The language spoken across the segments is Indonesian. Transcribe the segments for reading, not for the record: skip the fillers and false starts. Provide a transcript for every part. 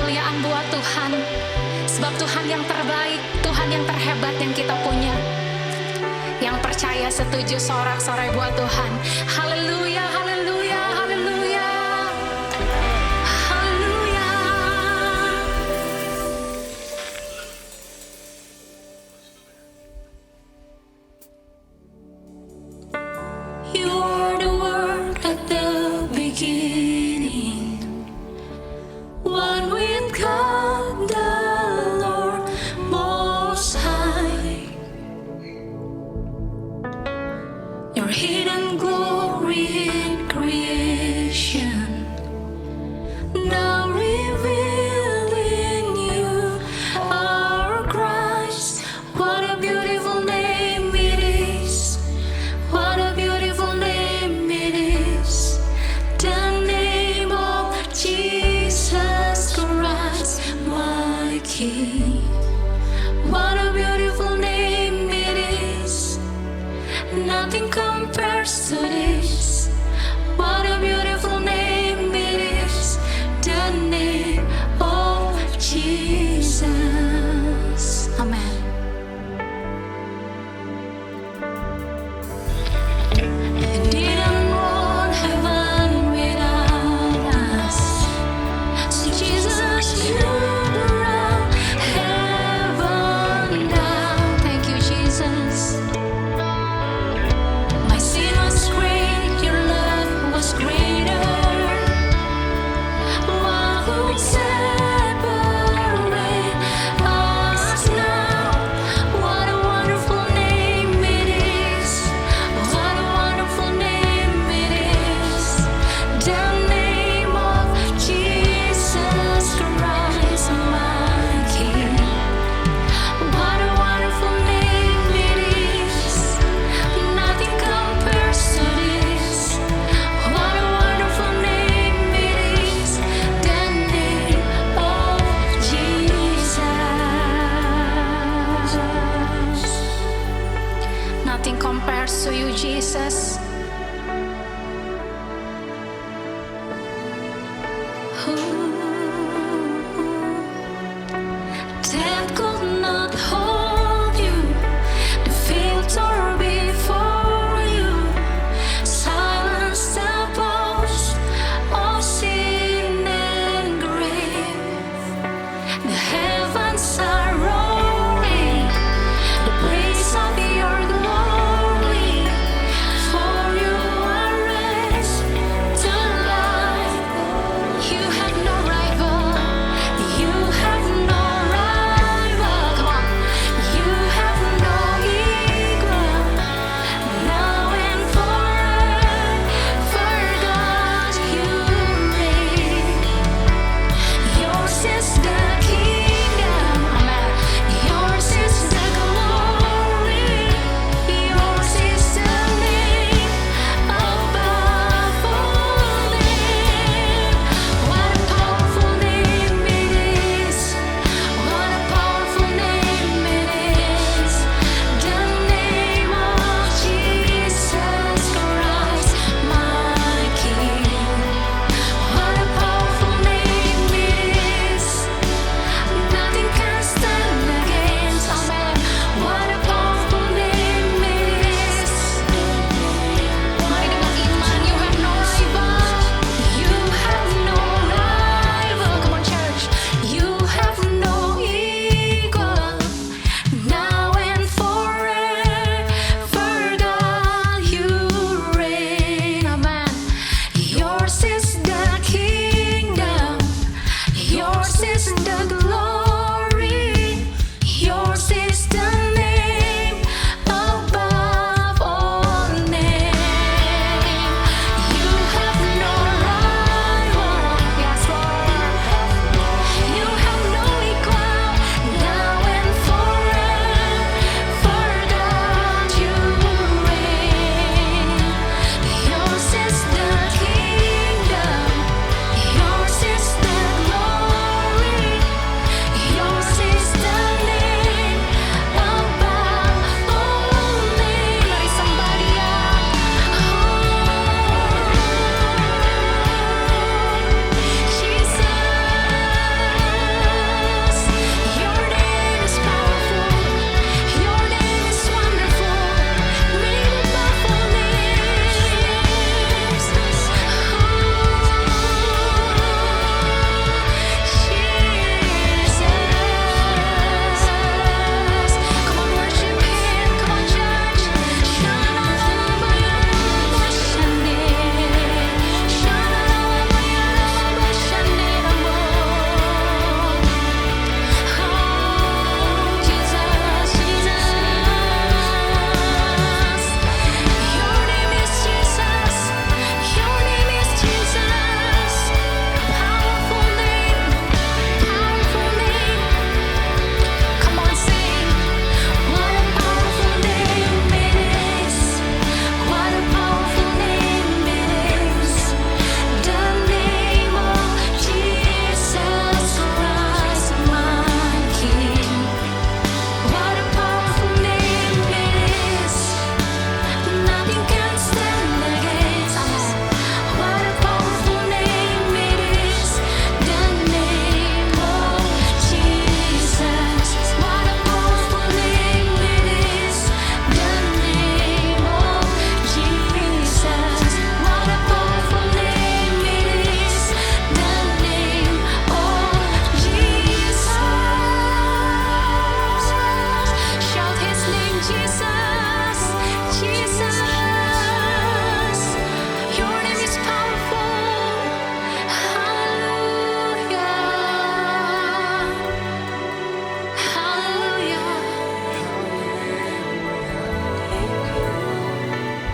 kemuliaan buat Tuhan. Sebab Tuhan yang terbaik, Tuhan yang terhebat yang kita punya. Yang percaya setuju sorak-sorai buat Tuhan. Haleluya, haleluya, haleluya. Haleluya. You are the word at the beginning. One with God the Lord Most High. Your hidden glory in creation, now revealed in you, our Christ. What a beautiful name it is. What a beautiful name it is. The name of Jesus Christ, my King. What a beautiful name it is. Nothing compares to this. What a beautiful name it is. The name of Jesus. Amen. You didn't want heaven without us. So Jesus, you brought heaven down. Thank you, Jesus. My sin was great, your love was greater. What could separate us now? What a wonderful name it is. What a wonderful name it is. The name of Jesus Christ, my King. What a wonderful name it is. Nothing compares to this. What a wonderful name it is. The name of Jesus. Nothing compares to you, Jesus. Death could not hold you. The filter before you. Silence the boast of sin and grave. The heavens are roaring the praise of your glory. For you are raised to life. You have no rival. You have no rival.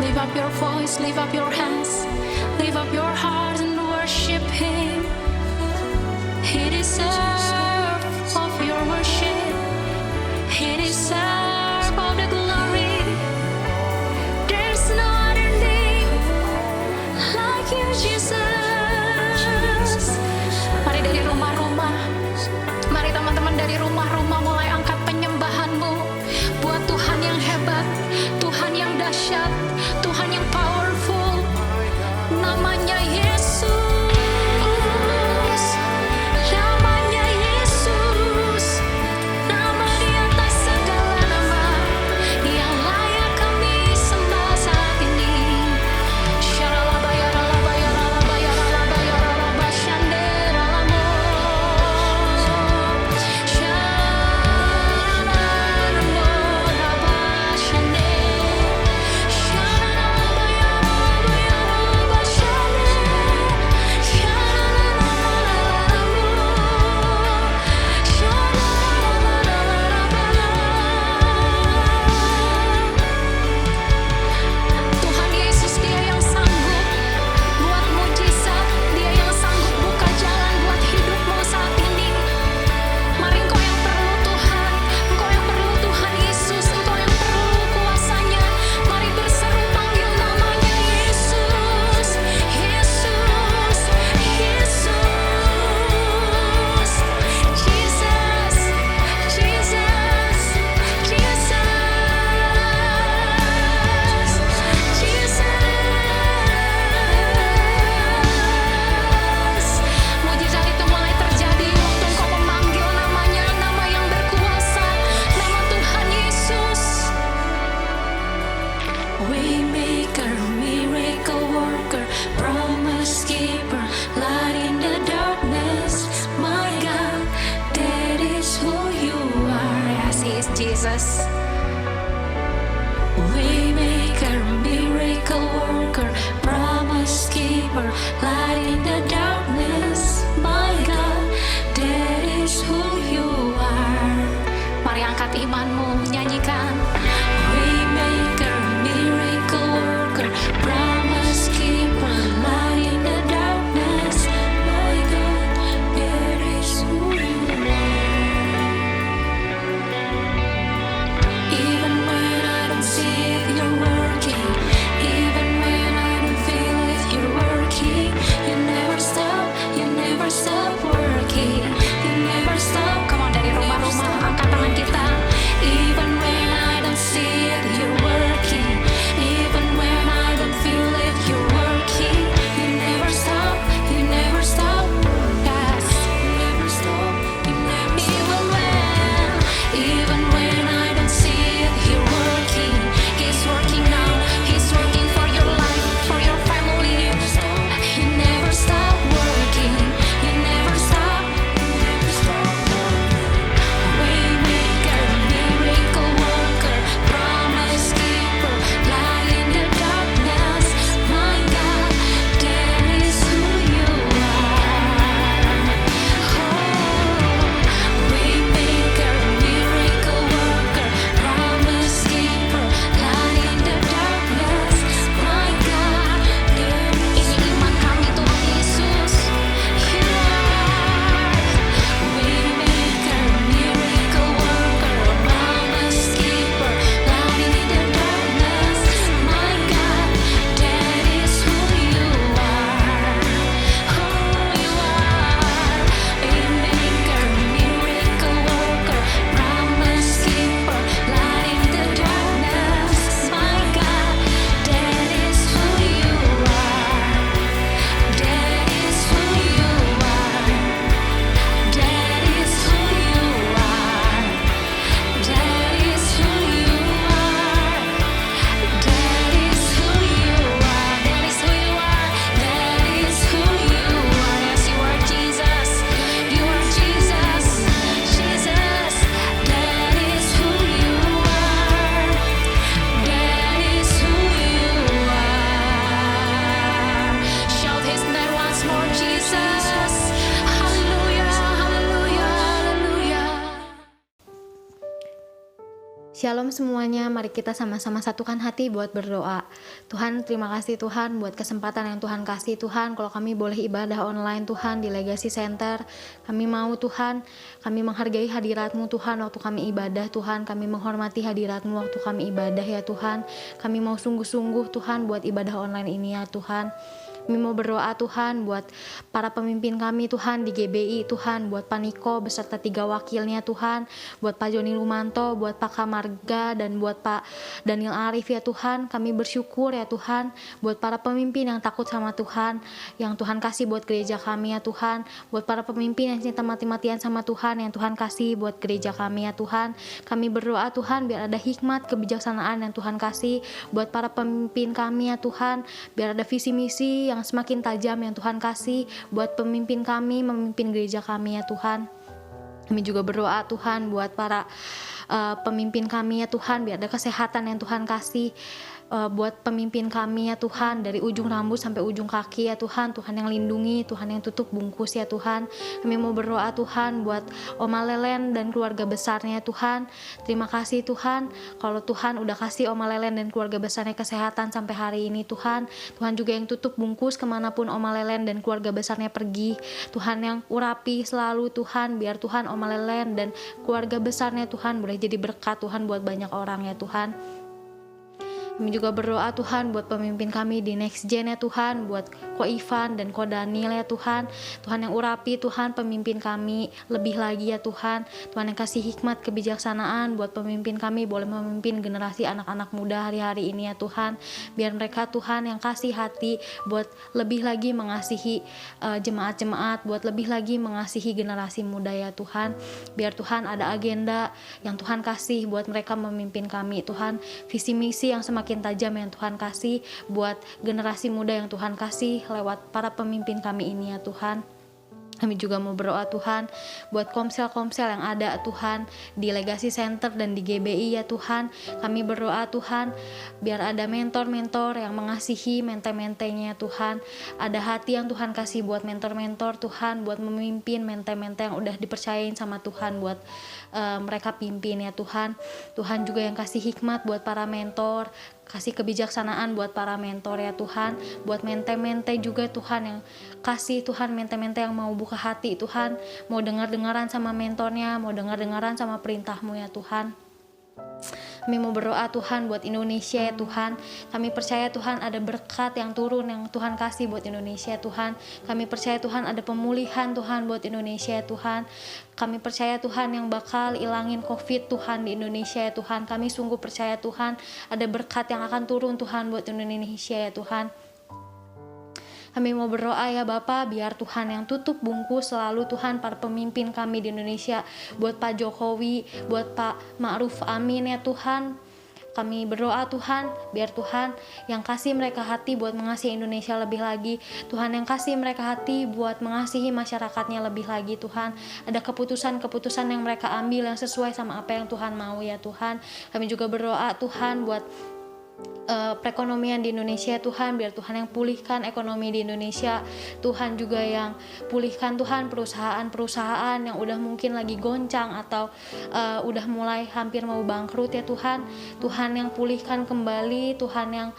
Lift up your voice, lift up your hands, lift up your heart and worship Him. He deserves of your worship. He deserves of the glory. There's no other name like you, Jesus. Mari dari rumah-rumah, mari teman-teman dari rumah-rumah mulai angkat penyembahanmu buat Tuhan yang hebat, Tuhan yang dahsyat, Tuhan yang powerful. Namanya Yesus. Namanya Yesus. Nama di atas segala nama yang layak kami sembah saat ini. Tuhan Yesus, Dia yang sanggup buat mujizat, Dia yang sanggup buka jalan buat hidupmu saat ini. Mari engkau yang perlu Tuhan, engkau yang perlu Tuhan Yesus, engkau yang perlu kuasanya. Mari berseru panggil namanya Yesus, Yesus, Yesus, Jesus, Jesus, Jesus. Mujizat itu mulai terjadi waktu engkau memanggil namanya, nama yang berkuasa, nama Tuhan Yesus. Waymaker, miracle worker, promise keeper, light in the darkness. My God, that is who you are. Yes, He is Jesus. Waymaker, miracle worker, promise keeper, light in the darkness. My God, that is who you are. Mari angkat imanmu, nyanyikan. Waymaker, miracle worker, promise keeper, light in the darkness. My God, that is who you are. Even when I don't see it, you're working. Even when I don't feel it, you're working. You never stop working. You never stop. Come on, dari rumah-rumah, angkat tangan kita. Even when I don't Shalom semuanya, mari kita sama-sama satukan hati buat berdoa. Tuhan, terima kasih Tuhan buat kesempatan yang Tuhan kasih Tuhan. Kalau kami boleh ibadah online Tuhan di Legacy Center, kami mau Tuhan, kami menghargai hadirat-Mu Tuhan waktu kami ibadah Tuhan. Kami menghormati hadirat-Mu waktu kami ibadah ya Tuhan. Kami mau sungguh-sungguh Tuhan buat ibadah online ini ya Tuhan. Kami mau berdoa Tuhan buat para pemimpin kami Tuhan di GBI Tuhan, buat Pak Niko beserta 3 wakilnya Tuhan, buat Pak Joni Rumanto, buat Pak Kamarga, dan buat Pak Daniel Arif ya Tuhan. Kami bersyukur ya Tuhan buat para pemimpin yang takut sama Tuhan, yang Tuhan kasih buat gereja kami ya Tuhan, buat para pemimpin yang cinta mati-matian sama Tuhan yang Tuhan kasih buat gereja kami ya Tuhan. Kami berdoa Tuhan biar ada hikmat, kebijaksanaan yang Tuhan kasih buat para pemimpin kami ya Tuhan, biar ada visi misi yang semakin tajam yang Tuhan kasih buat pemimpin kami, memimpin gereja kami ya Tuhan. Kami juga berdoa Tuhan buat para pemimpin kami ya Tuhan, biar ada kesehatan yang Tuhan kasih buat pemimpin kami ya Tuhan, dari ujung rambut sampai ujung kaki ya Tuhan. Tuhan yang lindungi, Tuhan yang tutup bungkus ya Tuhan. Kami mau berdoa Tuhan buat Oma Lelen dan keluarga besarnya Tuhan. Terima kasih Tuhan kalau Tuhan udah kasih Oma Lelen dan keluarga besarnya kesehatan sampai hari ini Tuhan. Tuhan juga yang tutup bungkus kemanapun Oma Lelen dan keluarga besarnya pergi. Tuhan yang urapi selalu Tuhan, biar Tuhan Oma Lelen dan keluarga besarnya Tuhan boleh jadi berkat Tuhan buat banyak orang ya Tuhan. Kami juga berdoa Tuhan buat pemimpin kami di Next Gen ya Tuhan, buat Ko Ivan dan Ko Daniel ya Tuhan. Tuhan yang urapi Tuhan pemimpin kami lebih lagi ya Tuhan. Tuhan yang kasih hikmat kebijaksanaan buat pemimpin kami boleh memimpin generasi anak-anak muda hari-hari ini ya Tuhan. Biar mereka Tuhan yang kasih hati buat lebih lagi mengasihi jemaat-jemaat, buat lebih lagi mengasihi generasi muda ya Tuhan. Biar Tuhan ada agenda yang Tuhan kasih buat mereka memimpin kami Tuhan. Visi misi yang semakin tajam yang Tuhan kasih buat generasi muda yang Tuhan kasih lewat para pemimpin kami ini ya Tuhan. Kami juga mau berdoa Tuhan buat komsel-komsel yang ada Tuhan di Legacy Center dan di GBI ya Tuhan. Kami berdoa Tuhan biar ada mentor-mentor yang mengasihi mente-mentenya Tuhan. Ada hati yang Tuhan kasih buat mentor-mentor Tuhan, buat memimpin mente-mente yang udah dipercayain sama Tuhan buat mereka pimpin ya Tuhan. Tuhan juga yang kasih hikmat buat para mentor, kasih kebijaksanaan buat para mentor ya Tuhan, buat mente-mente juga Tuhan yang kasih Tuhan mente-mente yang mau buka hati Tuhan, mau dengar-dengaran sama mentornya, mau dengar-dengaran sama perintah-Mu ya Tuhan. Kami mau berdoa Tuhan buat Indonesia ya Tuhan. Kami percaya Tuhan ada berkat yang turun yang Tuhan kasih buat Indonesia Tuhan. Kami percaya Tuhan ada pemulihan Tuhan buat Indonesia ya Tuhan. Kami percaya Tuhan yang bakal ilangin COVID Tuhan di Indonesia ya Tuhan. Kami sungguh percaya Tuhan ada berkat yang akan turun Tuhan buat Indonesia ya Tuhan. Kami mau berdoa ya Bapa, biar Tuhan yang tutup bungkus selalu Tuhan para pemimpin kami di Indonesia, buat Pak Jokowi, buat Pak Ma'ruf Amin ya Tuhan. Kami berdoa Tuhan, biar Tuhan yang kasih mereka hati buat mengasihi Indonesia lebih lagi. Tuhan yang kasih mereka hati buat mengasihi masyarakatnya lebih lagi Tuhan. Ada keputusan-keputusan yang mereka ambil yang sesuai sama apa yang Tuhan mau ya Tuhan. Kami juga berdoa Tuhan buat perekonomian di Indonesia Tuhan, biar Tuhan yang pulihkan ekonomi di Indonesia. Tuhan juga yang pulihkan Tuhan perusahaan-perusahaan yang udah mungkin lagi goncang atau udah mulai hampir mau bangkrut ya Tuhan. Tuhan yang pulihkan kembali, Tuhan yang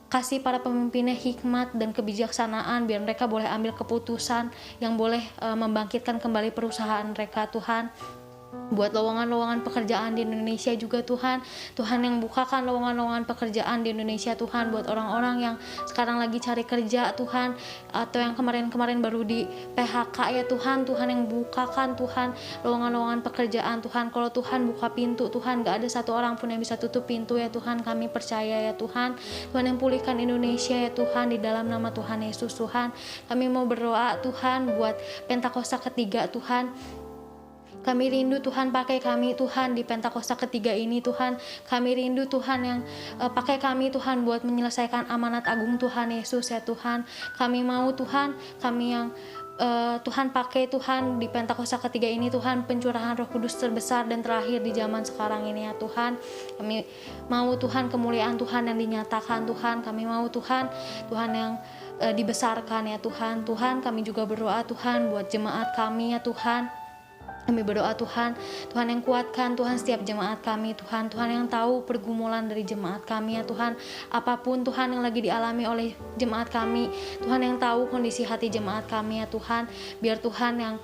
kasih para pemimpinnya hikmat dan kebijaksanaan biar mereka boleh ambil keputusan yang boleh membangkitkan kembali perusahaan mereka Tuhan. Buat lowongan-lowongan pekerjaan di Indonesia juga Tuhan. Tuhan yang bukakan lowongan-lowongan pekerjaan di Indonesia Tuhan, buat orang-orang yang sekarang lagi cari kerja Tuhan, atau yang kemarin-kemarin baru di PHK ya Tuhan. Tuhan yang bukakan Tuhan lowongan-lowongan pekerjaan Tuhan. Kalau Tuhan buka pintu Tuhan, gak ada satu orang pun yang bisa tutup pintu ya Tuhan. Kami percaya ya Tuhan. Tuhan yang pulihkan Indonesia ya Tuhan, di dalam nama Tuhan Yesus Tuhan. Kami mau berdoa Tuhan buat Pentakosta ketiga Tuhan. Kami rindu Tuhan pakai kami Tuhan di Pentakosta ketiga ini Tuhan. Kami rindu Tuhan yang pakai kami Tuhan buat menyelesaikan amanat agung Tuhan Yesus ya Tuhan. Kami mau Tuhan, kami yang Tuhan pakai Tuhan di Pentakosta ketiga ini Tuhan, pencurahan Roh Kudus terbesar dan terakhir di zaman sekarang ini ya Tuhan. Kami mau Tuhan kemuliaan Tuhan yang dinyatakan Tuhan. Kami mau Tuhan yang dibesarkan ya Tuhan. Tuhan kami juga berdoa Tuhan buat jemaat kami ya Tuhan. Kami berdoa Tuhan, Tuhan yang kuatkan Tuhan setiap jemaat kami Tuhan, Tuhan yang tahu pergumulan dari jemaat kami ya Tuhan, apapun Tuhan yang lagi dialami oleh jemaat kami, Tuhan yang tahu kondisi hati jemaat kami ya Tuhan, biar Tuhan yang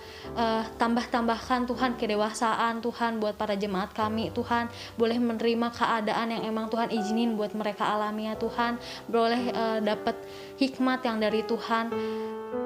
tambahkan Tuhan kedewasaan Tuhan buat para jemaat kami Tuhan, boleh menerima keadaan yang emang Tuhan izinin buat mereka alami ya Tuhan, boleh dapat hikmat yang dari Tuhan,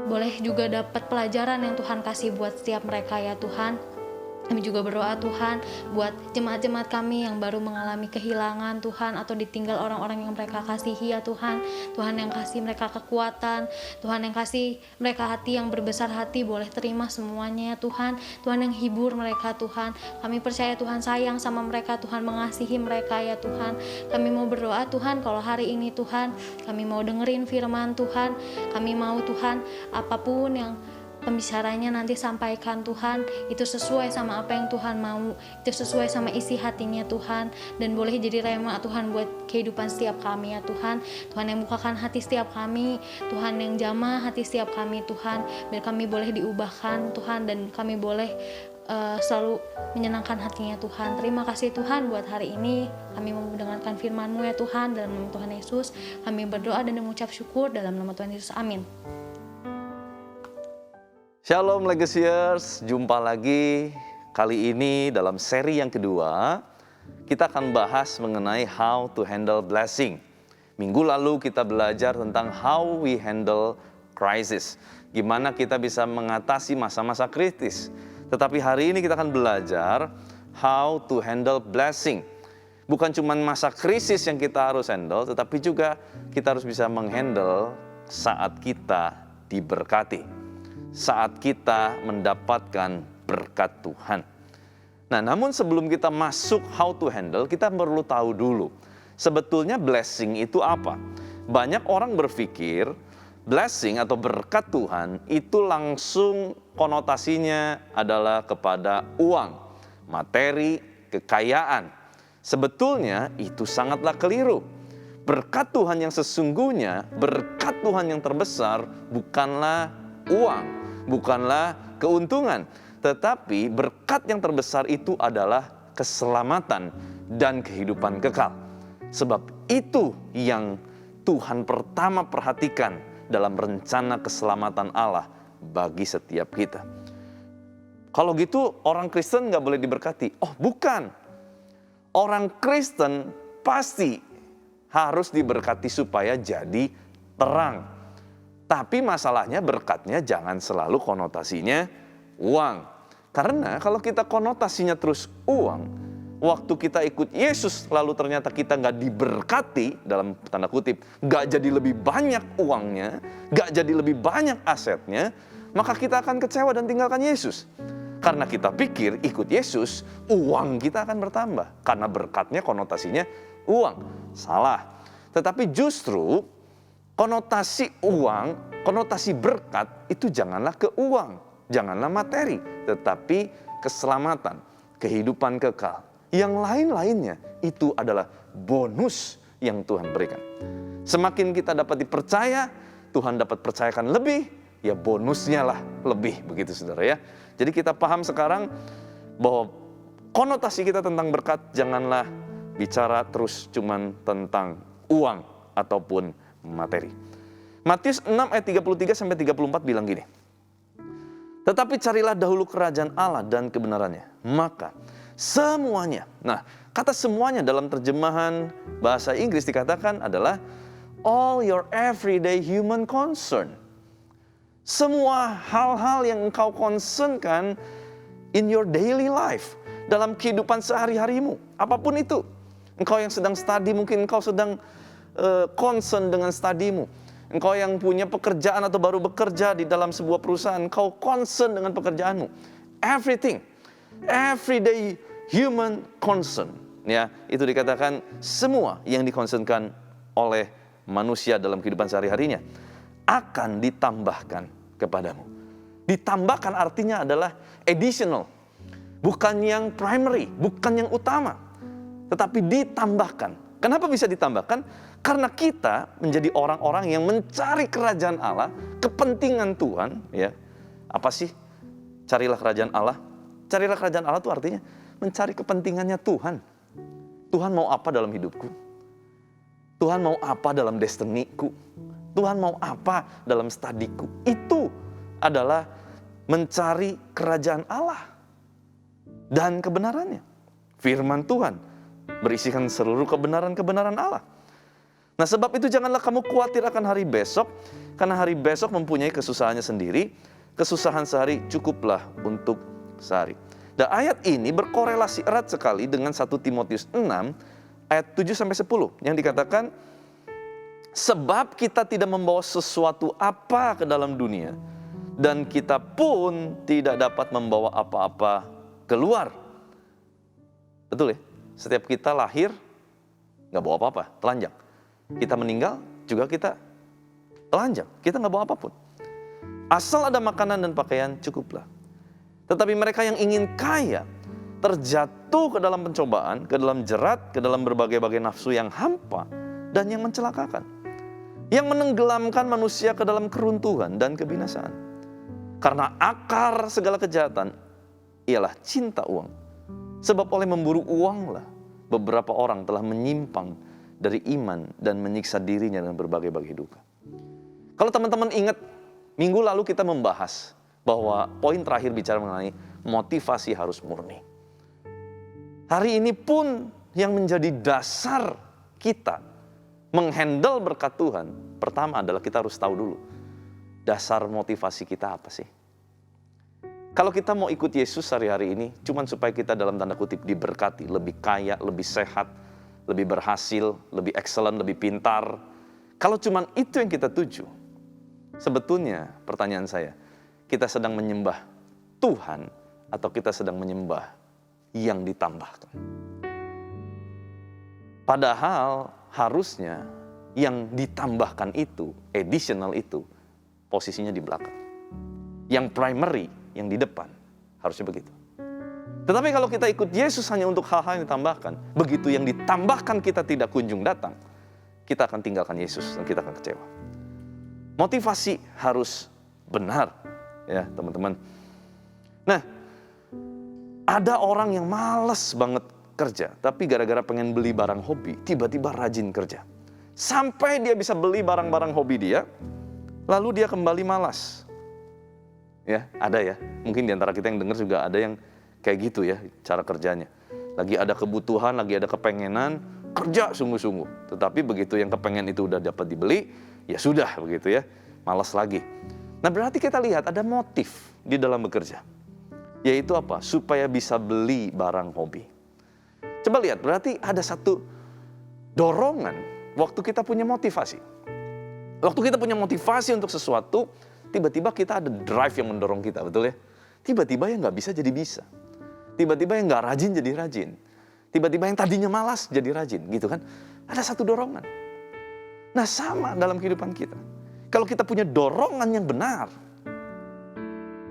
boleh juga dapat pelajaran yang Tuhan kasih buat setiap mereka ya Tuhan. Kami juga berdoa Tuhan buat jemaat-jemaat kami yang baru mengalami kehilangan Tuhan atau ditinggal orang-orang yang mereka kasihi ya Tuhan. Tuhan yang kasih mereka kekuatan, Tuhan yang kasih mereka hati yang berbesar hati, boleh terima semuanya ya Tuhan. Tuhan yang hibur mereka Tuhan. Kami percaya Tuhan sayang sama mereka, Tuhan mengasihi mereka ya Tuhan. Kami mau berdoa Tuhan kalau hari ini Tuhan, kami mau dengerin firman Tuhan. Kami mau Tuhan apapun yang pembicaranya nanti sampaikan Tuhan, itu sesuai sama apa yang Tuhan mau, itu sesuai sama isi hatinya Tuhan, dan boleh jadi rema Tuhan buat kehidupan setiap kami ya Tuhan. Tuhan yang bukakan hati setiap kami, Tuhan yang jamah hati setiap kami Tuhan, biar kami boleh diubahkan Tuhan, dan kami boleh selalu menyenangkan hatinya Tuhan. Terima kasih Tuhan buat hari ini, kami mau mendengarkan firman-Mu ya Tuhan, dalam nama Tuhan Yesus kami berdoa dan mengucap syukur dalam nama Tuhan Yesus, amin. Shalom Legacyers, jumpa lagi. Kali ini dalam seri yang kedua, kita akan bahas mengenai how to handle blessing. Minggu lalu kita belajar tentang how we handle crisis. Gimana kita bisa mengatasi masa-masa kritis. Tetapi hari ini kita akan belajar how to handle blessing. Bukan cuma masa krisis yang kita harus handle, tetapi juga kita harus bisa menghandle saat kita diberkati, saat kita mendapatkan berkat Tuhan. Nah, namun sebelum kita masuk how to handle, kita perlu tahu dulu, sebetulnya blessing itu apa? Banyak orang berpikir blessing atau berkat Tuhan itu langsung konotasinya adalah kepada uang, materi, kekayaan. Sebetulnya itu sangatlah keliru. Berkat Tuhan yang sesungguhnya, berkat Tuhan yang terbesar bukanlah uang, bukanlah keuntungan, tetapi berkat yang terbesar itu adalah keselamatan dan kehidupan kekal. Sebab itu yang Tuhan pertama perhatikan dalam rencana keselamatan Allah bagi setiap kita. Kalau gitu orang Kristen nggak boleh diberkati? Oh bukan, orang Kristen pasti harus diberkati supaya jadi terang. Tapi masalahnya berkatnya jangan selalu konotasinya uang. Karena kalau kita konotasinya terus uang, waktu kita ikut Yesus lalu ternyata kita nggak diberkati, dalam tanda kutip, nggak jadi lebih banyak uangnya, nggak jadi lebih banyak asetnya, maka kita akan kecewa dan tinggalkan Yesus. Karena kita pikir ikut Yesus, uang kita akan bertambah. Karena berkatnya konotasinya uang. Salah. Tetapi justru konotasi uang, konotasi berkat itu janganlah ke uang, janganlah materi, tetapi keselamatan, kehidupan kekal. Yang lain-lainnya itu adalah bonus yang Tuhan berikan. Semakin kita dapat dipercaya, Tuhan dapat percayakan lebih, ya bonusnya lah lebih, begitu saudara ya. Jadi kita paham sekarang bahwa konotasi kita tentang berkat janganlah bicara terus cuman tentang uang ataupun materi. Matius 6 ayat 33-34 bilang gini. Tetapi carilah dahulu kerajaan Allah dan kebenarannya, maka semuanya. Nah, kata semuanya dalam terjemahan bahasa Inggris dikatakan adalah all your everyday human concern. Semua hal-hal yang engkau concernkan in your daily life, dalam kehidupan sehari-harimu, apapun itu. Engkau yang sedang study, mungkin engkau sedang concern dengan studimu. Engkau yang punya pekerjaan atau baru bekerja di dalam sebuah perusahaan, engkau concern dengan pekerjaanmu. Everything, everyday human concern, ya, itu dikatakan semua yang dikonsernkan oleh manusia dalam kehidupan sehari-harinya akan ditambahkan kepadamu. Ditambahkan artinya adalah additional, bukan yang primary, bukan yang utama, tetapi ditambahkan. Kenapa bisa ditambahkan? Karena kita menjadi orang-orang yang mencari kerajaan Allah, kepentingan Tuhan, ya. Apa sih? Carilah kerajaan Allah. Carilah kerajaan Allah itu artinya mencari kepentingannya Tuhan. Tuhan mau apa dalam hidupku? Tuhan mau apa dalam destiniku? Tuhan mau apa dalam studiku? Itu adalah mencari kerajaan Allah dan kebenarannya. Firman Tuhan berisikan seluruh kebenaran-kebenaran Allah. Nah, sebab itu janganlah kamu khawatir akan hari besok, karena hari besok mempunyai kesusahannya sendiri. Kesusahan sehari cukuplah untuk sehari. Dan ayat ini berkorelasi erat sekali dengan 1 Timotius 6 ayat 7-10 yang dikatakan, sebab kita tidak membawa sesuatu apa ke dalam dunia, dan kita pun tidak dapat membawa apa-apa keluar. Betul ya? Setiap kita lahir nggak bawa apa-apa, telanjang. Kita meninggal juga kita telanjang, kita nggak bawa apapun. Asal ada makanan dan pakaian cukuplah. Tetapi mereka yang ingin kaya terjatuh ke dalam pencobaan, ke dalam jerat, ke dalam berbagai-bagai nafsu yang hampa dan yang mencelakakan, yang menenggelamkan manusia ke dalam keruntuhan dan kebinasaan. Karena akar segala kejahatan ialah cinta uang. Sebab oleh memburu uanglah beberapa orang telah menyimpang dari iman dan menyiksa dirinya dengan berbagai-bagai duka. Kalau teman-teman ingat, minggu lalu kita membahas bahwa poin terakhir bicara mengenai motivasi harus murni. Hari ini pun yang menjadi dasar kita menghandle berkat Tuhan, pertama adalah kita harus tahu dulu dasar motivasi kita apa sih. Kalau kita mau ikut Yesus hari-hari ini cuman supaya kita dalam tanda kutip diberkati, lebih kaya, lebih sehat, lebih berhasil, lebih excellent, lebih pintar. Kalau cuman itu yang kita tuju, sebetulnya pertanyaan saya, kita sedang menyembah Tuhan atau kita sedang menyembah yang ditambahkan? Padahal harusnya yang ditambahkan itu, additional itu, posisinya di belakang. Yang primary, yang di depan. Harusnya begitu. Tetapi kalau kita ikut Yesus hanya untuk hal-hal yang ditambahkan, begitu yang ditambahkan kita tidak kunjung datang, kita akan tinggalkan Yesus dan kita akan kecewa. Motivasi harus benar, ya teman-teman. Nah, ada orang yang malas banget kerja, tapi gara-gara pengen beli barang hobi, tiba-tiba rajin kerja. Sampai dia bisa beli barang-barang hobi dia, lalu dia kembali malas. Ya, ada ya. Mungkin di antara kita yang dengar juga ada yang kayak gitu ya cara kerjanya. Lagi ada kebutuhan, lagi ada kepengenan, kerja sungguh-sungguh. Tetapi begitu yang kepengen itu udah dapat dibeli, ya sudah begitu ya, malas lagi. Nah, berarti kita lihat ada motif di dalam bekerja. Yaitu apa? Supaya bisa beli barang hobi. Coba lihat, berarti ada satu dorongan waktu kita punya motivasi. Waktu kita punya motivasi untuk sesuatu, tiba-tiba kita ada drive yang mendorong kita, betul ya? Tiba-tiba yang nggak bisa jadi bisa. Tiba-tiba yang nggak rajin jadi rajin. Tiba-tiba yang tadinya malas jadi rajin, gitu kan? Ada satu dorongan. Nah, sama dalam kehidupan kita. Kalau kita punya dorongan yang benar,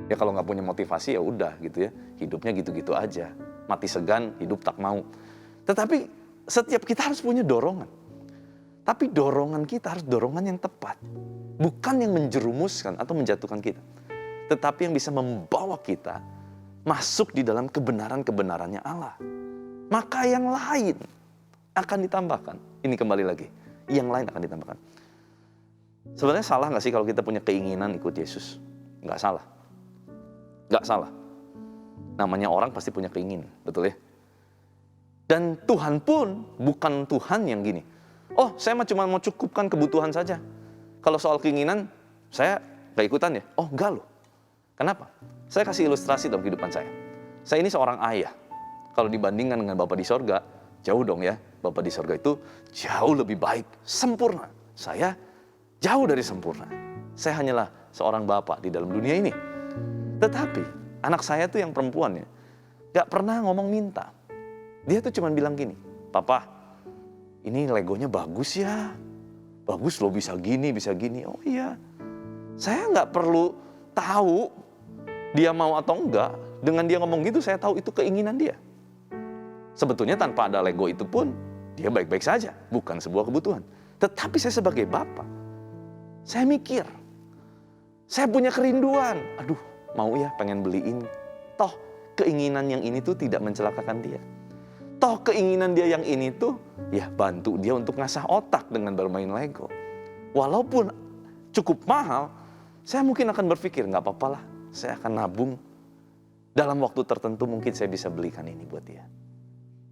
ya kalau nggak punya motivasi ya udah gitu ya, hidupnya gitu-gitu aja. Mati segan, hidup tak mau. Tetapi setiap kita harus punya dorongan. Tapi dorongan kita harus dorongan yang tepat. Bukan yang menjerumuskan atau menjatuhkan kita. Tetapi yang bisa membawa kita masuk di dalam kebenaran-kebenarannya Allah. Maka yang lain akan ditambahkan. Ini kembali lagi, yang lain akan ditambahkan. Sebenarnya salah nggak sih kalau kita punya keinginan ikut Yesus? Nggak salah. Nggak salah. Namanya orang pasti punya keinginan, betul ya? Dan Tuhan pun bukan Tuhan yang gini. Oh, saya cuma mau cukupkan kebutuhan saja. Kalau soal keinginan, saya nggak ikutan ya? Oh, enggak loh. Kenapa? Saya kasih ilustrasi dalam kehidupan saya. Saya ini seorang ayah. Kalau dibandingkan dengan Bapa di sorga, jauh dong ya. Bapa di sorga itu jauh lebih baik, sempurna. Saya jauh dari sempurna. Saya hanyalah seorang bapak di dalam dunia ini. Tetapi anak saya tuh yang perempuan ya, gak pernah ngomong minta. Dia tuh cuma bilang gini, Papa, ini Legonya bagus ya. Bagus loh, bisa gini, bisa gini. Oh iya, saya gak perlu tahu dia mau atau enggak. Dengan dia ngomong gitu, saya tahu itu keinginan dia. Sebetulnya tanpa ada Lego itu pun, dia baik-baik saja. Bukan sebuah kebutuhan. Tetapi saya sebagai bapak, saya mikir, saya punya kerinduan. Aduh, mau ya pengen beliin. Toh keinginan yang ini tuh tidak mencelakakan dia. Toh keinginan dia yang ini tuh ya bantu dia untuk ngasah otak dengan bermain Lego. Walaupun cukup mahal, saya mungkin akan berpikir nggak apa-apa lah, saya akan nabung. Dalam waktu tertentu mungkin saya bisa belikan ini buat dia.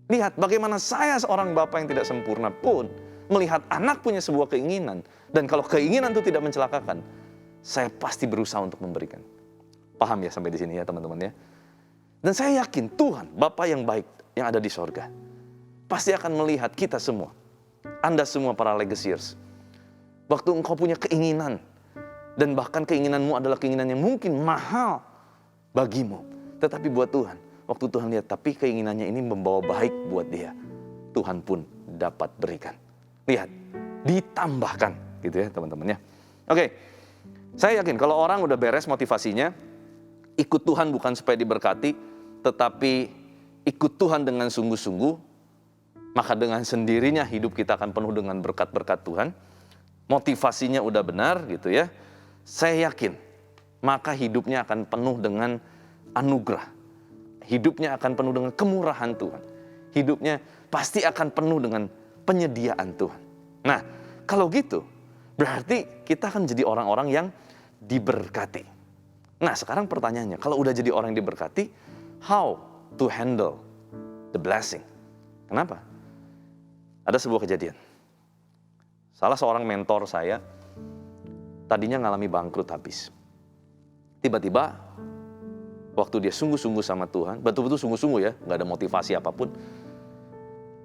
Lihat bagaimana saya seorang bapak yang tidak sempurna pun melihat anak punya sebuah keinginan. Dan kalau keinginan itu tidak mencelakakan, saya pasti berusaha untuk memberikan. Paham ya sampai di sini ya teman-teman ya. Dan saya yakin Tuhan, Bapa yang baik yang ada di sorga, pasti akan melihat kita semua. Anda semua para legacyers. Waktu engkau punya keinginan, dan bahkan keinginanmu adalah keinginan yang mungkin mahal bagimu. Tetapi buat Tuhan, waktu Tuhan lihat, tapi keinginannya ini membawa baik buat dia, Tuhan pun dapat berikan. Lihat, ditambahkan gitu ya teman-teman ya. Oke, saya yakin kalau orang udah beres motivasinya, ikut Tuhan bukan supaya diberkati, tetapi ikut Tuhan dengan sungguh-sungguh, maka dengan sendirinya hidup kita akan penuh dengan berkat-berkat Tuhan. Motivasinya udah benar gitu ya. Saya yakin, maka hidupnya akan penuh dengan anugerah. Hidupnya akan penuh dengan kemurahan Tuhan. Hidupnya pasti akan penuh dengan penyediaan Tuhan. Nah, kalau gitu, berarti kita akan jadi orang-orang yang diberkati. Nah, sekarang pertanyaannya, kalau udah jadi orang yang diberkati, how to handle the blessing? Kenapa? Ada sebuah kejadian. Salah seorang mentor saya, tadinya ngalami bangkrut habis. Tiba-tiba, waktu dia sungguh-sungguh sama Tuhan, betul-betul sungguh-sungguh ya, nggak ada motivasi apapun,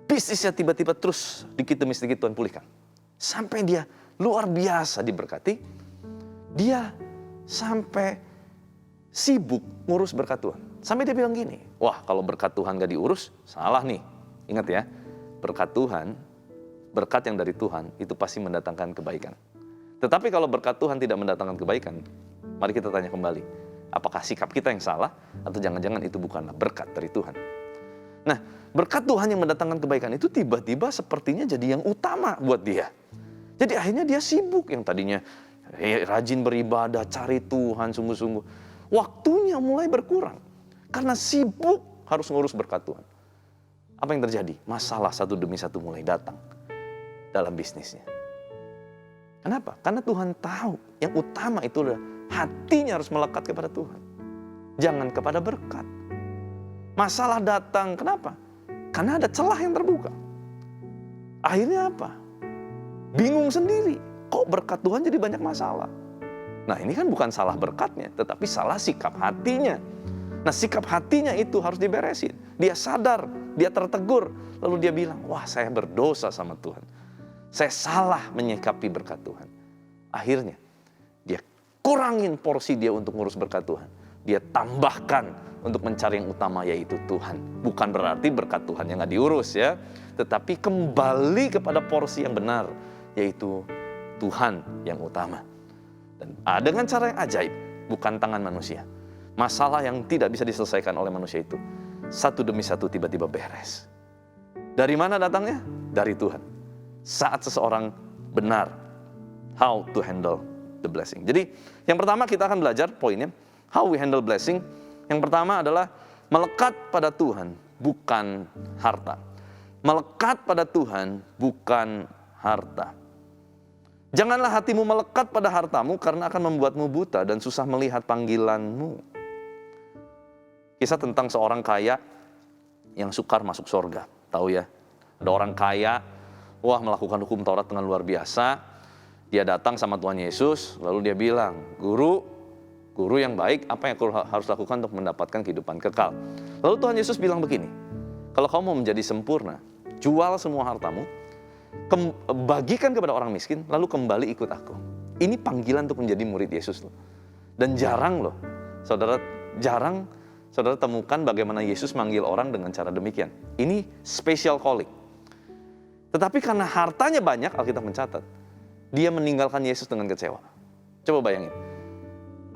bisnisnya tiba-tiba terus dikit demi sedikit Tuhan pulihkan. Sampai dia luar biasa diberkati, dia sampai sibuk ngurus berkat Tuhan. Sampai dia bilang gini, wah kalau berkat Tuhan gak diurus, salah nih. Ingat ya, berkat Tuhan, berkat yang dari Tuhan, itu pasti mendatangkan kebaikan. Tetapi kalau berkat Tuhan tidak mendatangkan kebaikan, mari kita tanya kembali, apakah sikap kita yang salah, atau jangan-jangan itu bukanlah berkat dari Tuhan. Nah, berkat Tuhan yang mendatangkan kebaikan itu tiba-tiba sepertinya jadi yang utama buat dia. Jadi akhirnya dia sibuk, yang tadinya rajin beribadah, cari Tuhan sungguh-sungguh. Waktunya mulai berkurang, karena sibuk harus ngurus berkat Tuhan. Apa yang terjadi? Masalah satu demi satu mulai datang dalam bisnisnya. Kenapa? Karena Tuhan tahu yang utama itu adalah hatinya harus melekat kepada Tuhan. Jangan kepada berkat. Masalah datang, kenapa? Karena ada celah yang terbuka. Akhirnya apa? Bingung sendiri. Kok berkat Tuhan jadi banyak masalah? Nah ini kan bukan salah berkatnya, tetapi salah sikap hatinya. Nah sikap hatinya itu harus diberesin. Dia sadar, dia tertegur. Lalu dia bilang, wah saya berdosa sama Tuhan. Saya salah menyikapi berkat Tuhan. Akhirnya dia kurangin porsi dia untuk ngurus berkat Tuhan. Dia tambahkan untuk mencari yang utama, yaitu Tuhan. Bukan berarti berkat Tuhan yang gak diurus ya. Tetapi kembali kepada porsi yang benar, yaitu Tuhan yang utama. Dan dengan cara yang ajaib, bukan tangan manusia. Masalah yang tidak bisa diselesaikan oleh manusia itu, satu demi satu tiba-tiba beres. Dari mana datangnya? Dari Tuhan. Saat seseorang benar, how to handle the blessing. Jadi yang pertama kita akan belajar poinnya, how we handle blessing. Yang pertama adalah melekat pada Tuhan, bukan harta. Melekat pada Tuhan, bukan harta. Janganlah hatimu melekat pada hartamu, karena akan membuatmu buta dan susah melihat panggilanmu. Kisah tentang seorang kaya yang sukar masuk surga. Tahu ya, ada orang kaya, wah melakukan hukum Taurat dengan luar biasa. Dia datang sama Tuhan Yesus, lalu dia bilang, Guru yang baik, apa yang aku harus lakukan untuk mendapatkan kehidupan kekal? Lalu Tuhan Yesus bilang begini, kalau kamu mau menjadi sempurna, jual semua hartamu, bagikan kepada orang miskin, lalu kembali ikut aku. Ini panggilan untuk menjadi murid Yesus loh. Dan jarang loh, saudara temukan bagaimana Yesus manggil orang dengan cara demikian. Ini special calling. Tetapi karena hartanya banyak, Alkitab mencatat, dia meninggalkan Yesus dengan kecewa. Coba bayangin.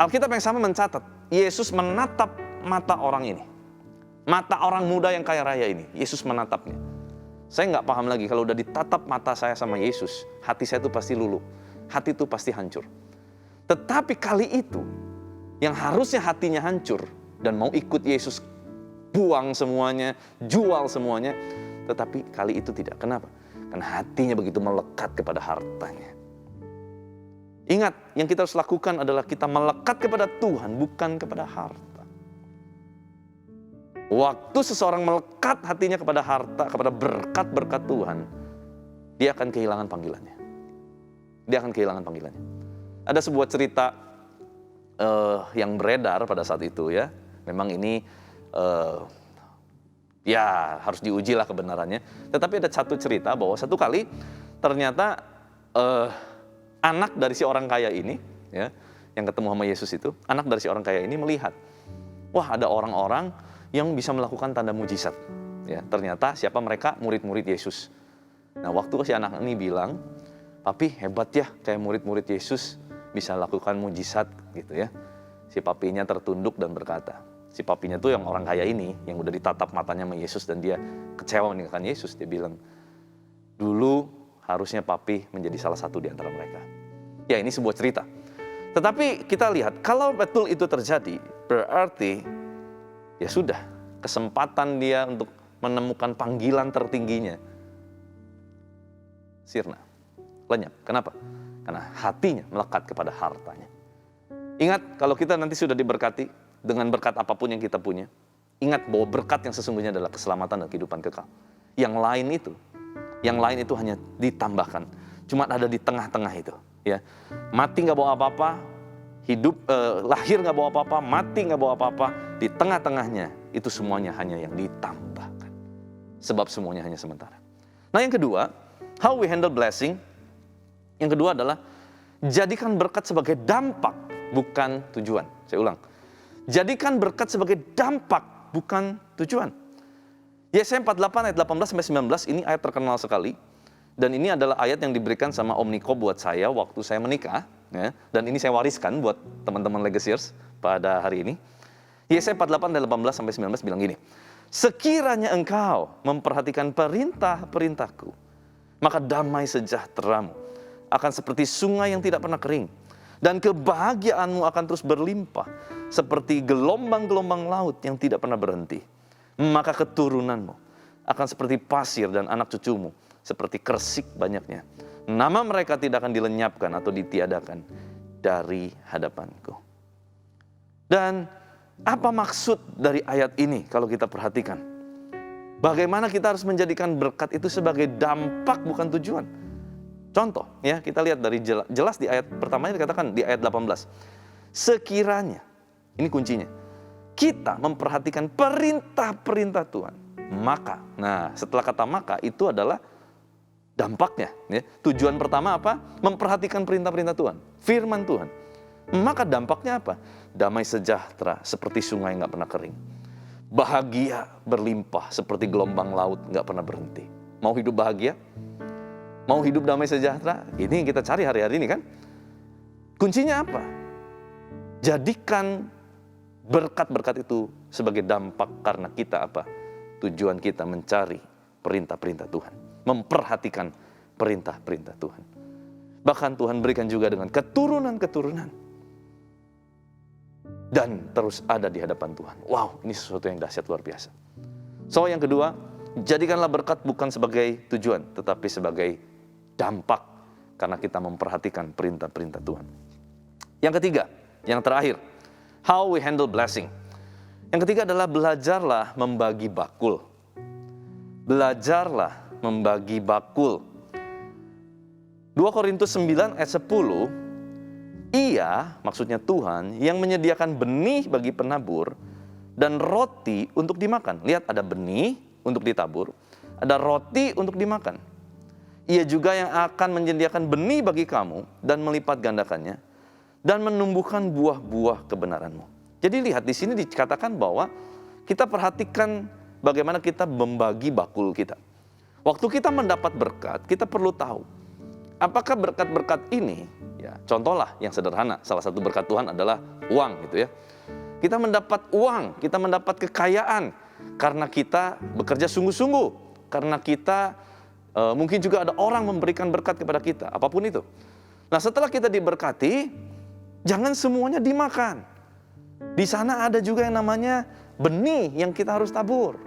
Alkitab yang sama mencatat, Yesus menatap mata orang ini. Mata orang muda yang kaya raya ini, Yesus menatapnya. Saya nggak paham lagi, kalau udah ditatap mata saya sama Yesus, hati saya itu pasti luluh. Hati itu pasti hancur. Tetapi kali itu, yang harusnya hatinya hancur dan mau ikut Yesus buang semuanya, jual semuanya. Tetapi kali itu tidak. Kenapa? Karena hatinya begitu melekat kepada hartanya. Ingat, yang kita harus lakukan adalah kita melekat kepada Tuhan, bukan kepada harta. Waktu seseorang melekat hatinya kepada harta, kepada berkat-berkat Tuhan, dia akan kehilangan panggilannya. Dia akan kehilangan panggilannya. Ada sebuah cerita yang beredar pada saat itu ya. Memang ini ya harus diuji lah kebenarannya. Tetapi ada satu cerita bahwa satu kali ternyata anak dari si orang kaya ini, ya, yang ketemu sama Yesus itu, anak dari si orang kaya ini melihat, wah ada orang-orang yang bisa melakukan tanda mujizat. Ya, ternyata siapa mereka? Murid-murid Yesus. Nah waktu si anak ini bilang, papi hebat ya kayak murid-murid Yesus bisa lakukan mujizat gitu ya. Si papinya tertunduk dan berkata, si papinya tuh yang orang kaya ini, yang udah ditatap matanya sama Yesus dan dia kecewa meninggalkan Yesus. Dia bilang, dulu harusnya papi menjadi salah satu di antara mereka. Ya ini sebuah cerita. Tetapi kita lihat, kalau betul itu terjadi, berarti ya sudah, kesempatan dia untuk menemukan panggilan tertingginya sirna, lenyap. Kenapa? Karena hatinya melekat kepada hartanya. Ingat, kalau kita nanti sudah diberkati dengan berkat apapun yang kita punya, ingat bahwa berkat yang sesungguhnya adalah keselamatan dan kehidupan kekal. Yang lain itu hanya ditambahkan. Cuma ada di tengah-tengah itu. Ya, mati nggak bawa apa-apa, lahir nggak bawa apa-apa, mati nggak bawa apa-apa. Di tengah-tengahnya itu semuanya hanya yang ditambahkan. Sebab semuanya hanya sementara. Nah yang kedua, how we handle blessing. Yang kedua adalah jadikan berkat sebagai dampak, bukan tujuan. Saya ulang. Jadikan berkat sebagai dampak, bukan tujuan. Yesaya 48 ayat 18-19 ini ayat terkenal sekali. Dan ini adalah ayat yang diberikan sama Om Niko buat saya waktu saya menikah. Ya, dan ini saya wariskan buat teman-teman Legacyers pada hari ini. Yesaya 48 ayat 18-19 bilang gini. Sekiranya engkau memperhatikan perintah-perintahku, maka damai sejahteramu akan seperti sungai yang tidak pernah kering. Dan kebahagiaanmu akan terus berlimpah seperti gelombang-gelombang laut yang tidak pernah berhenti. Maka keturunanmu akan seperti pasir dan anak cucumu seperti kersik banyaknya. Nama mereka tidak akan dilenyapkan atau ditiadakan dari hadapanku. Dan apa maksud dari ayat ini kalau kita perhatikan? Bagaimana kita harus menjadikan berkat itu sebagai dampak bukan tujuan. Contoh ya, kita lihat dari jelas di ayat pertamanya dikatakan di ayat 18. Sekiranya, ini kuncinya, kita memperhatikan perintah-perintah Tuhan, maka, nah setelah kata maka itu adalah dampaknya. Ya. Tujuan pertama apa? Memperhatikan perintah-perintah Tuhan, firman Tuhan. Maka dampaknya apa? Damai sejahtera seperti sungai nggak pernah kering. Bahagia berlimpah seperti gelombang laut nggak pernah berhenti. Mau hidup bahagia? Mau hidup damai sejahtera? Ini yang kita cari hari-hari ini kan. Kuncinya apa? Jadikan berkat-berkat itu sebagai dampak karena kita apa? Tujuan kita mencari perintah-perintah Tuhan. Memperhatikan perintah-perintah Tuhan. Bahkan Tuhan berikan juga dengan keturunan-keturunan. Dan terus ada di hadapan Tuhan. Wow, ini sesuatu yang dahsyat luar biasa. So yang kedua, jadikanlah berkat bukan sebagai tujuan, tetapi sebagai dampak karena kita memperhatikan perintah-perintah Tuhan. Yang ketiga, yang terakhir, how we handle blessing. Yang ketiga adalah belajarlah membagi bakul. Belajarlah membagi bakul. 2 Korintus 9 ayat 10, Ia, maksudnya Tuhan, yang menyediakan benih bagi penabur dan roti untuk dimakan. Lihat, ada benih untuk ditabur, ada roti untuk dimakan. Ia juga yang akan menyediakan benih bagi kamu dan melipat gandakannya dan menumbuhkan buah-buah kebenaranmu. Jadi lihat di sini dikatakan bahwa kita perhatikan bagaimana kita membagi bakul kita. Waktu kita mendapat berkat, kita perlu tahu apakah berkat-berkat ini, ya contohlah yang sederhana, salah satu berkat Tuhan adalah uang gitu ya. Kita mendapat uang, kita mendapat kekayaan karena kita bekerja sungguh-sungguh, karena kita mungkin juga ada orang memberikan berkat kepada kita, apapun itu. Nah setelah kita diberkati, jangan semuanya dimakan. Di sana ada juga yang namanya benih yang kita harus tabur.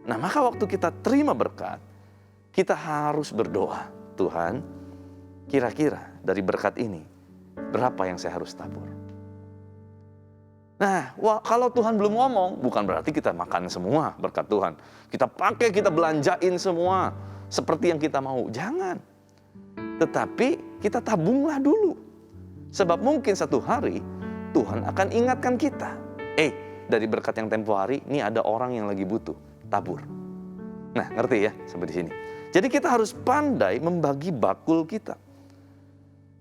Nah, maka waktu kita terima berkat, kita harus berdoa, Tuhan, kira-kira dari berkat ini, berapa yang saya harus tabur? Nah, kalau Tuhan belum ngomong, bukan berarti kita makan semua berkat Tuhan. Kita pakai, kita belanjain semua, seperti yang kita mau. Jangan. Tetapi kita tabunglah dulu. Sebab mungkin satu hari, Tuhan akan ingatkan kita. Dari berkat yang tempo hari, ini ada orang yang lagi butuh, tabur. Nah, ngerti ya sampai di sini. Jadi kita harus pandai membagi bakul kita.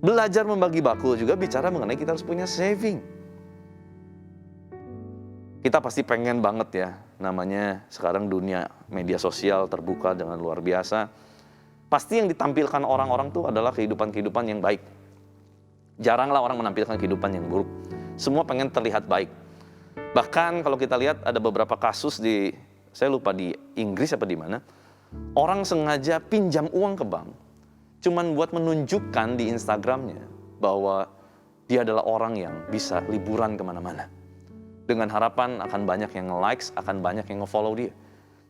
Belajar membagi bakul juga bicara mengenai kita harus punya saving. Kita pasti pengen banget ya, namanya sekarang dunia media sosial terbuka dengan luar biasa. Pasti yang ditampilkan orang-orang tuh adalah kehidupan-kehidupan yang baik. Jaranglah orang menampilkan kehidupan yang buruk. Semua pengen terlihat baik. Bahkan kalau kita lihat ada beberapa kasus saya lupa di Inggris apa di mana, orang sengaja pinjam uang ke bank, cuman buat menunjukkan di Instagramnya bahwa dia adalah orang yang bisa liburan kemana-mana. Dengan harapan akan banyak yang nge-likes, akan banyak yang nge-follow dia.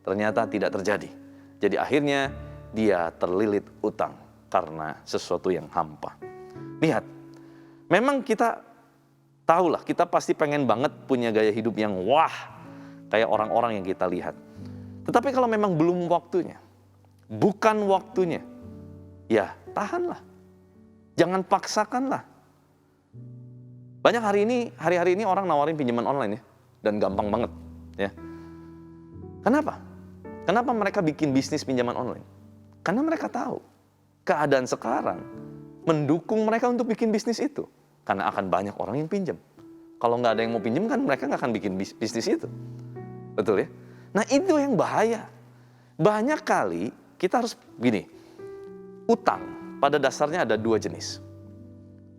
Ternyata tidak terjadi. Jadi akhirnya dia terlilit utang karena sesuatu yang hampa. Lihat, memang kita tahulah, kita pasti pengen banget punya gaya hidup yang wah, kayak orang-orang yang kita lihat. Tetapi kalau memang belum waktunya, bukan waktunya, ya tahanlah. Jangan paksakanlah. Banyak hari-hari ini orang nawarin pinjaman online ya, dan gampang banget ya. Kenapa? Kenapa mereka bikin bisnis pinjaman online? Karena mereka tahu keadaan sekarang mendukung mereka untuk bikin bisnis itu. Karena akan banyak orang yang pinjam. Kalau nggak ada yang mau pinjam kan mereka nggak akan bikin bisnis itu. Betul ya? Nah itu yang bahaya. Banyak kali kita harus gini, utang pada dasarnya ada dua jenis.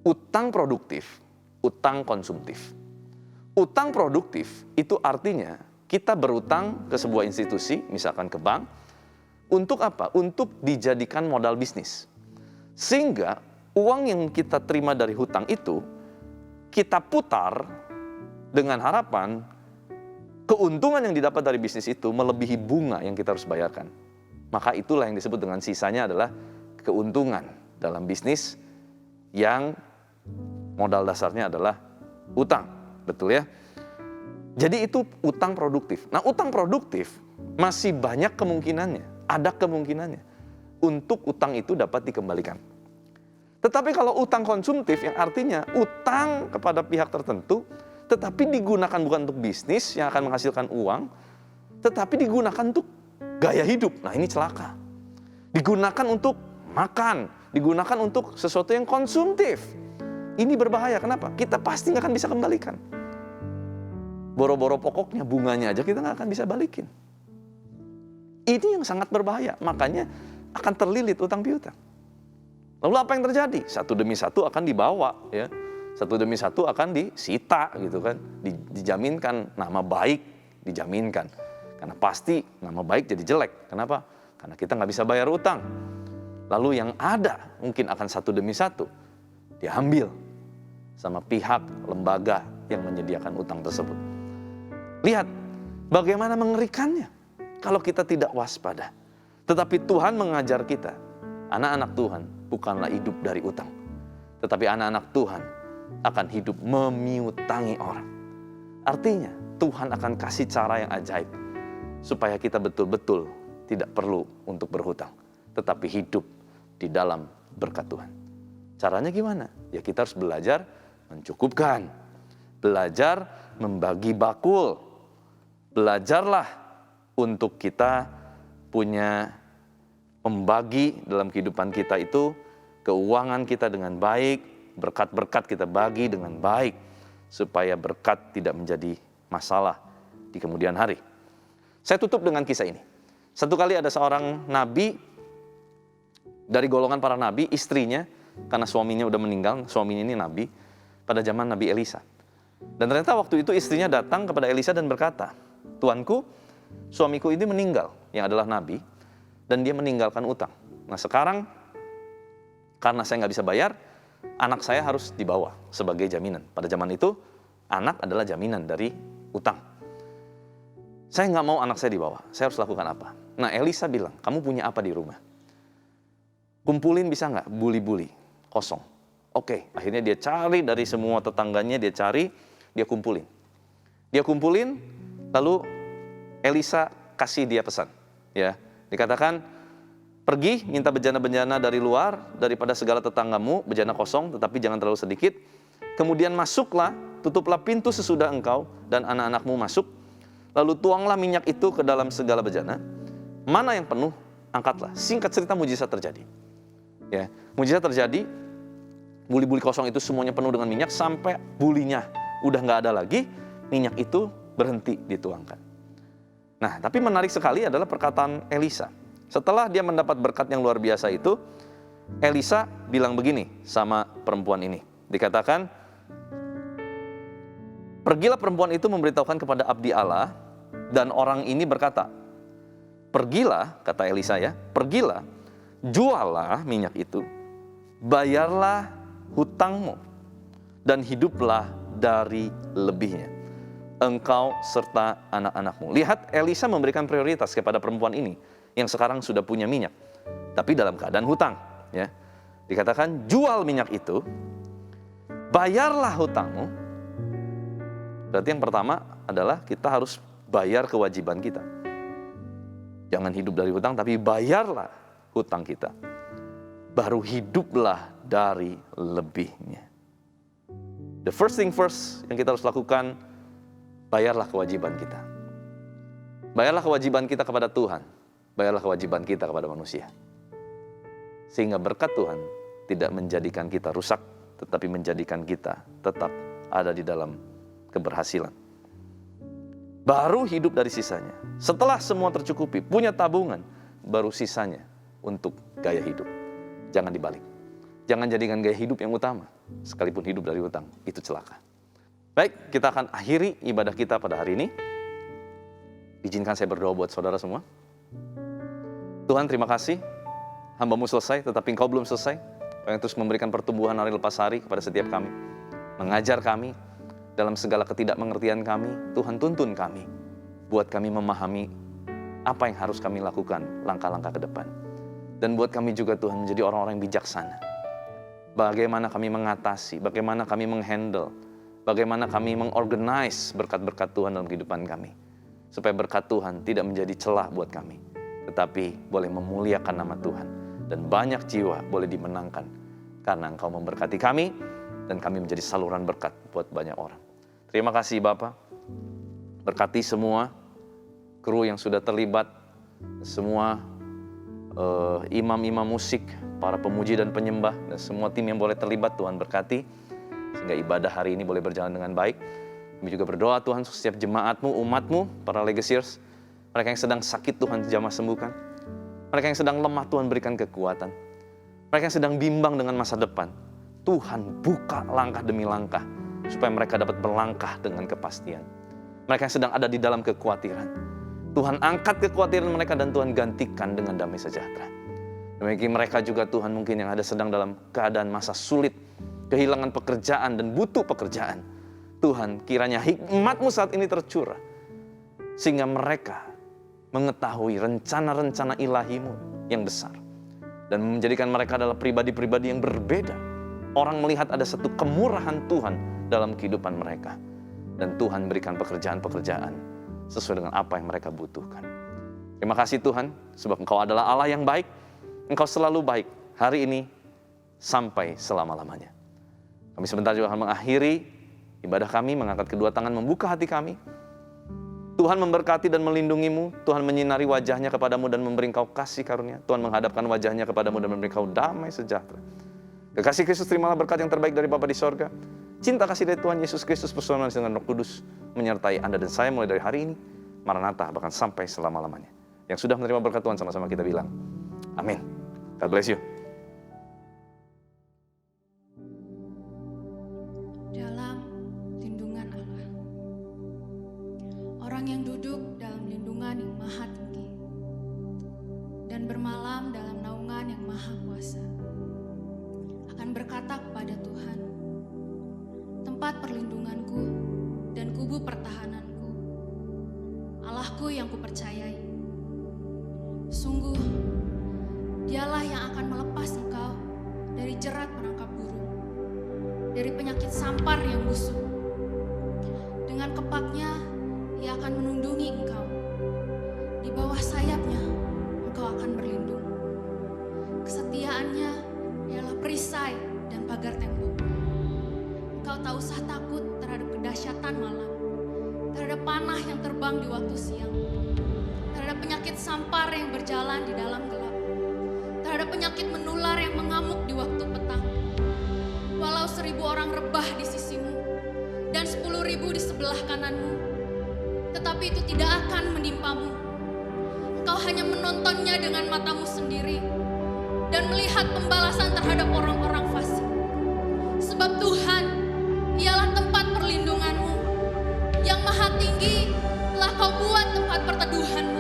Utang produktif, utang konsumtif. Utang produktif itu artinya kita berutang ke sebuah institusi, misalkan ke bank, untuk apa? Untuk dijadikan modal bisnis. Sehingga uang yang kita terima dari hutang itu, kita putar dengan harapan keuntungan yang didapat dari bisnis itu melebihi bunga yang kita harus bayarkan. Maka itulah yang disebut dengan sisanya adalah keuntungan dalam bisnis yang modal dasarnya adalah utang. Betul ya? Jadi itu utang produktif. Nah, utang produktif masih banyak kemungkinannya, ada kemungkinannya untuk utang itu dapat dikembalikan. Tetapi kalau utang konsumtif yang artinya utang kepada pihak tertentu, tetapi digunakan bukan untuk bisnis yang akan menghasilkan uang, tetapi digunakan untuk gaya hidup. Nah, ini celaka. Digunakan untuk makan, digunakan untuk sesuatu yang konsumtif. Ini berbahaya. Kenapa? Kita pasti nggak akan bisa kembalikan. Boro-boro pokoknya, bunganya aja kita nggak akan bisa balikin. Ini yang sangat berbahaya. Makanya akan terlilit utang piutang. Lalu apa yang terjadi? Satu demi satu akan dibawa, ya. Satu demi satu akan disita, gitu kan. Dijaminkan nama baik, dijaminkan. Karena pasti nama baik jadi jelek. Kenapa? Karena kita nggak bisa bayar utang. Lalu yang ada mungkin akan satu demi satu diambil sama pihak lembaga yang menyediakan utang tersebut. Lihat bagaimana mengerikannya kalau kita tidak waspada. Tetapi Tuhan mengajar kita, anak-anak Tuhan bukanlah hidup dari utang. Tetapi anak-anak Tuhan akan hidup memiutangi orang. Artinya Tuhan akan kasih cara yang ajaib supaya kita betul-betul tidak perlu untuk berhutang, tetapi hidup di dalam berkat Tuhan. Caranya gimana? Ya kita harus belajar mencukupkan, belajar membagi bakul, belajarlah untuk kita punya membagi dalam kehidupan kita itu, keuangan kita dengan baik, berkat-berkat kita bagi dengan baik, supaya berkat tidak menjadi masalah di kemudian hari. Saya tutup dengan kisah ini. Satu kali ada seorang nabi, dari golongan para nabi, istrinya, karena suaminya udah meninggal, suaminya ini nabi, pada zaman Nabi Elisa. Dan ternyata waktu itu istrinya datang kepada Elisa dan berkata, "Tuanku, suamiku ini meninggal, yang adalah nabi, dan dia meninggalkan utang. Nah sekarang, karena saya nggak bisa bayar, anak saya harus dibawa sebagai jaminan." Pada zaman itu, anak adalah jaminan dari utang. Saya nggak mau anak saya dibawa, saya harus lakukan apa? Nah, Elisa bilang, kamu punya apa di rumah? Kumpulin bisa nggak? Buli-buli, kosong. Oke, akhirnya dia cari dari semua tetangganya, dia cari, dia kumpulin. Dia kumpulin, lalu Elisa kasih dia pesan. Ya, dikatakan, pergi minta bejana-bejana dari luar, daripada segala tetanggamu, bejana kosong, tetapi jangan terlalu sedikit. Kemudian masuklah, tutuplah pintu sesudah engkau dan anak-anakmu masuk. Lalu tuanglah minyak itu ke dalam segala bejana. Mana yang penuh, angkatlah. Singkat cerita, mujizat terjadi. Ya, mujizat terjadi. Buli-buli kosong itu semuanya penuh dengan minyak sampai bulinya udah nggak ada lagi. Minyak itu berhenti dituangkan. Nah, tapi menarik sekali adalah perkataan Elisa. Setelah dia mendapat berkat yang luar biasa itu, Elisa bilang begini sama perempuan ini. Dikatakan, pergilah perempuan itu memberitahukan kepada abdi Allah, dan orang ini berkata, pergilah, kata Elisa ya, pergilah, juallah minyak itu, bayarlah hutangmu, dan hiduplah dari lebihnya, engkau serta anak-anakmu. Lihat, Elisa memberikan prioritas kepada perempuan ini, yang sekarang sudah punya minyak, tapi dalam keadaan hutang. Ya, dikatakan, jual minyak itu, bayarlah hutangmu. Berarti yang pertama adalah kita harus bayar kewajiban kita. Jangan hidup dari hutang, tapi bayarlah hutang kita. Baru hiduplah dari lebihnya. The first thing first yang kita harus lakukan, bayarlah kewajiban kita. Bayarlah kewajiban kita kepada Tuhan. Bayarlah kewajiban kita kepada manusia. Sehingga berkat Tuhan tidak menjadikan kita rusak, tetapi menjadikan kita tetap ada di dalam keberhasilan. Baru hidup dari sisanya. Setelah semua tercukupi, punya tabungan, baru sisanya untuk gaya hidup. Jangan dibalik. Jangan jadikan gaya hidup yang utama, sekalipun hidup dari hutang, itu celaka. Baik, kita akan akhiri ibadah kita pada hari ini. Izinkan saya berdoa buat saudara semua. Tuhan, terima kasih. Hamba-Mu selesai, tetapi Engkau belum selesai. Kau yang terus memberikan pertumbuhan hari lepas hari kepada setiap kami. Mengajar kami dalam segala ketidakmengertian kami. Tuhan, tuntun kami. Buat kami memahami apa yang harus kami lakukan langkah-langkah ke depan. Dan buat kami juga Tuhan menjadi orang-orang yang bijaksana. Bagaimana kami mengatasi, bagaimana kami menghandle, bagaimana kami mengorganize berkat-berkat Tuhan dalam kehidupan kami. Supaya berkat Tuhan tidak menjadi celah buat kami, tetapi boleh memuliakan nama Tuhan. Dan banyak jiwa boleh dimenangkan karena Engkau memberkati kami dan kami menjadi saluran berkat buat banyak orang. Terima kasih Bapa. Berkati semua kru yang sudah terlibat, semua imam-imam musik, para pemuji dan penyembah, dan semua tim yang boleh terlibat. Tuhan berkati sehingga ibadah hari ini boleh berjalan dengan baik. Kami juga berdoa Tuhan setiap jemaat-Mu, umat-Mu, para legacyers, mereka yang sedang sakit Tuhan jamah sembuhkan. Mereka yang sedang lemah Tuhan berikan kekuatan. Mereka yang sedang bimbang dengan masa depan, Tuhan buka langkah demi langkah supaya mereka dapat berlangkah dengan kepastian. Mereka yang sedang ada di dalam kekhawatiran, Tuhan angkat kekhawatiran mereka dan Tuhan gantikan dengan damai sejahtera. Demikian mereka juga Tuhan mungkin yang ada sedang dalam keadaan masa sulit, kehilangan pekerjaan dan butuh pekerjaan. Tuhan, kiranya hikmat-Mu saat ini tercurah sehingga mereka mengetahui rencana-rencana ilahi-Mu yang besar dan menjadikan mereka adalah pribadi-pribadi yang berbeda. Orang melihat ada satu kemurahan Tuhan dalam kehidupan mereka, dan Tuhan berikan pekerjaan-pekerjaan sesuai dengan apa yang mereka butuhkan. Terima kasih Tuhan, sebab Engkau adalah Allah yang baik. Engkau selalu baik hari ini sampai selama-lamanya. Kami sebentar juga akan mengakhiri ibadah kami, mengangkat kedua tangan, membuka hati kami. Tuhan memberkati dan melindungi-Mu. Tuhan menyinari wajahnya kepadamu dan memberi Engkau kasih karunia. Tuhan menghadapkan wajahnya kepadamu dan memberi Engkau damai sejahtera. Kekasih Kristus, terimalah berkat yang terbaik dari Bapa di sorga. Cinta kasih dari Tuhan Yesus Kristus, persekutuan dengan Roh Kudus menyertai Anda dan saya mulai dari hari ini, Maranatha, bahkan sampai selama-lamanya. Yang sudah menerima berkat Tuhan, sama-sama kita bilang, amin. God bless you. Dalam lindungan Allah. Orang yang duduk dalam lindungan yang maha tinggi dan bermalam dalam naungan yang maha kuasa akan berkata kepada Tuhan, tempat perlindunganku dan kubu pertahananku, Allah Allahku yang kupercayai. Sungguh, Dialah yang akan melepas engkau dari jerat penangkap burung, dari penyakit sampar yang busuk. Dengan kepaknya, Ia akan melindungi engkau. Di bawah sayapnya, engkau akan berlindung. Kesetiaannya ialah perisai dan pagar tembok. Engkau tak usah takut terhadap kedahsyatan malam, terhadap panah yang terbang di waktu siang, terhadap penyakit sampar yang berjalan di dalam gelap, terhadap penyakit menular yang mengamuk di waktu petang. Walau 1000 orang rebah di sisimu dan 10.000 di sebelah kananmu, tetapi itu tidak akan menimpamu. Engkau hanya menontonnya dengan matamu sendiri dan melihat pembalasan terhadap orang-orang fasik. Sebab Tuhan ialah tempat perlindunganmu, yang maha tinggi telah kau buat tempat perteduhan